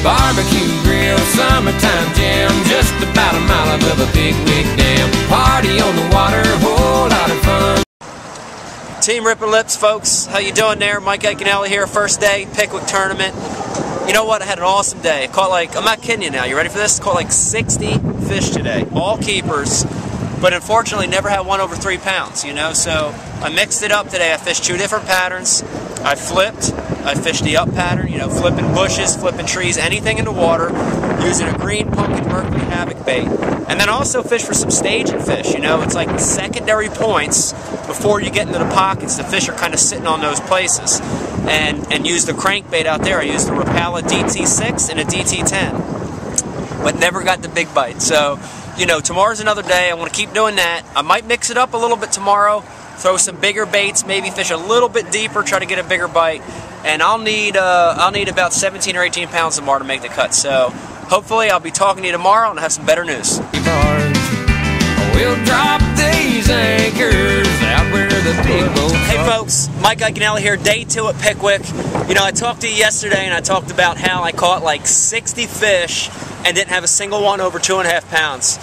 barbecue grill, summertime jam, just about a mile above a Pickwick dam. Party on the water, whole lot of fun. Team Ripper Lips, folks, how you doing there? Mike Iaconelli here, first day, Pickwick tournament. You know what, I had an awesome day. I caught like, I'm not kidding you now, you ready for this? Caught like 60 fish today, all keepers, but unfortunately never had one over 3 pounds, you know, so I mixed it up today. I fished 2 different patterns. I flipped, I fished the up pattern, you know, flipping bushes, flipping trees, anything in the water, using a green pumpkin Berkeley havoc bait. And then also fish for some staging fish, you know, it's like the secondary points before you get into the pockets. The fish are kind of sitting on those places. And use the crankbait out there. I used the Rapala DT6 and a DT10, but never got the big bite. So, you know, tomorrow's another day. I want to keep doing that. I might mix it up a little bit tomorrow, throw some bigger baits, maybe fish a little bit deeper, try to get a bigger bite. And I'll need about 17 or 18 pounds of more to make the cut. So hopefully I'll be talking to you tomorrow and have some better news. We'll drop these anchors out where the big boats are. Hey folks, Mike Iaconelli here, day 2 at Pickwick. You know, I talked to you yesterday and I talked about how I caught like 60 fish and didn't have a single one over 2.5 pounds.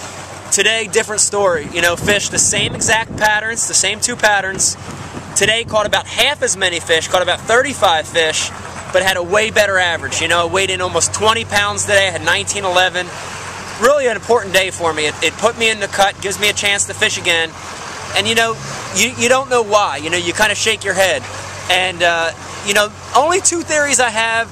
Today, different story. You know, fished the same exact patterns, the same 2 patterns. Today, caught about half as many fish, caught about 35 fish, but had a way better average. You know, I weighed in almost 20 pounds today, I had 1911. Really an important day for me. It put me in the cut, gives me a chance to fish again. And you know, you don't know why. You know, you kind of shake your head. And you know, only 2 theories I have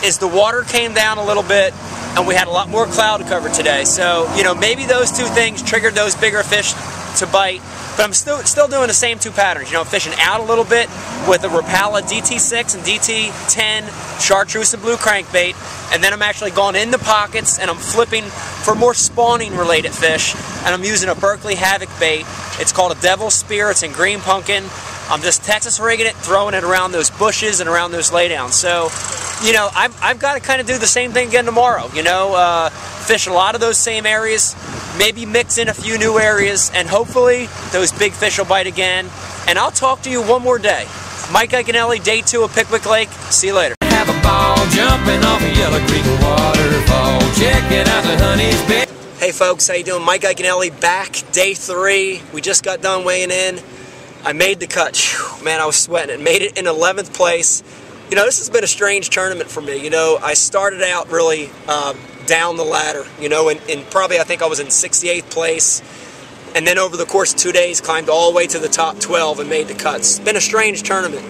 is the water came down a little bit and we had a lot more cloud cover today. So, you know, maybe those 2 things triggered those bigger fish to bite. But I'm still doing the same 2 patterns. You know, I'm fishing out a little bit with a Rapala DT6 and DT10 chartreuse and blue crankbait. And then I'm actually going in the pockets and I'm flipping for more spawning related fish. And I'm using a Berkeley havoc bait. It's called a Devil Spear. It's in green pumpkin. I'm just Texas rigging it, throwing it around those bushes and around those laydowns. So, you know, I've got to kind of do the same thing again tomorrow. You know, fish a lot of those same areas, maybe mix in a few new areas, and hopefully those big fish will bite again. And I'll talk to you one more day. Mike Iaconelli, day 2 of Pickwick Lake. See you later. Have a ball jumping off a Yellow Creek waterfall. Checking out the honey's bed. Hey folks, how you doing? Mike Iaconelli back, day 3. We just got done weighing in. I made the cut. Whew, man, I was sweating it. Made it in 11th place. You know, this has been a strange tournament for me. You know, I started out really down the ladder, you know, and probably I think I was in 68th place. And then over the course of 2 days, climbed all the way to the top 12 and made the cuts. It's been a strange tournament.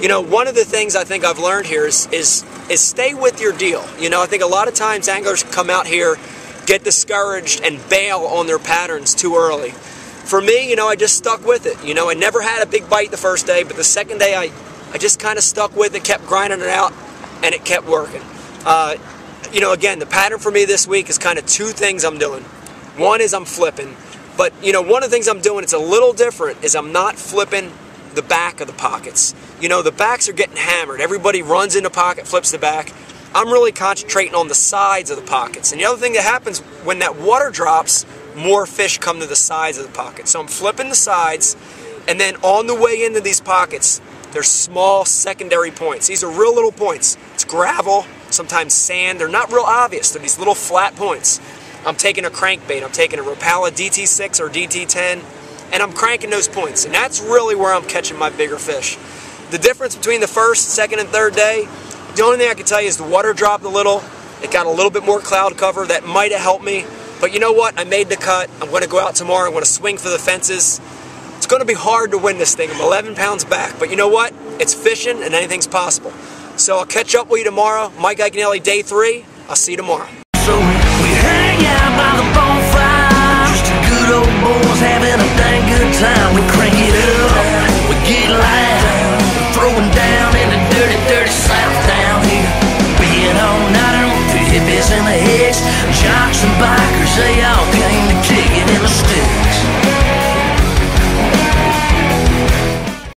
You know, one of the things I think I've learned here is stay with your deal. You know, I think a lot of times anglers come out here, get discouraged, and bail on their patterns too early. For me, you know, I just stuck with it. You know, I never had a big bite the first day, but the second day I just kind of stuck with it, kept grinding it out, and it kept working. You know, again, the pattern for me this week is kind of 2 things I'm doing. One is I'm flipping, but, you know, one of the things I'm doing, it's a little different, is I'm not flipping the back of the pockets. You know, the backs are getting hammered. Everybody runs in the pocket, flips the back. I'm really concentrating on the sides of the pockets. And the other thing that happens, when that water drops, more fish come to the sides of the pocket. So I'm flipping the sides, and then on the way into these pockets, there's small secondary points. These are real little points. It's gravel, sometimes sand. They're not real obvious. They're these little flat points. I'm taking a crankbait. I'm taking a Rapala DT6 or DT10, and I'm cranking those points. And that's really where I'm catching my bigger fish. The difference between the first, second, and third day, the only thing I can tell you is the water dropped a little. It got a little bit more cloud cover. That might have helped me. But you know what? I made the cut. I'm going to go out tomorrow. I'm going to swing for the fences. It's going to be hard to win this thing. I'm 11 pounds back. But you know what? It's fishing and anything's possible. So I'll catch up with you tomorrow. Mike Iaconelli, day 3. I'll see you tomorrow. So we hang out by the bonfire, just a good old boys having a dang good time. We crank it up, we get loud, we're throwing down in the dirty, dirty South down here. Being all nighter with the hippies and the hicks, jocks and bikers, they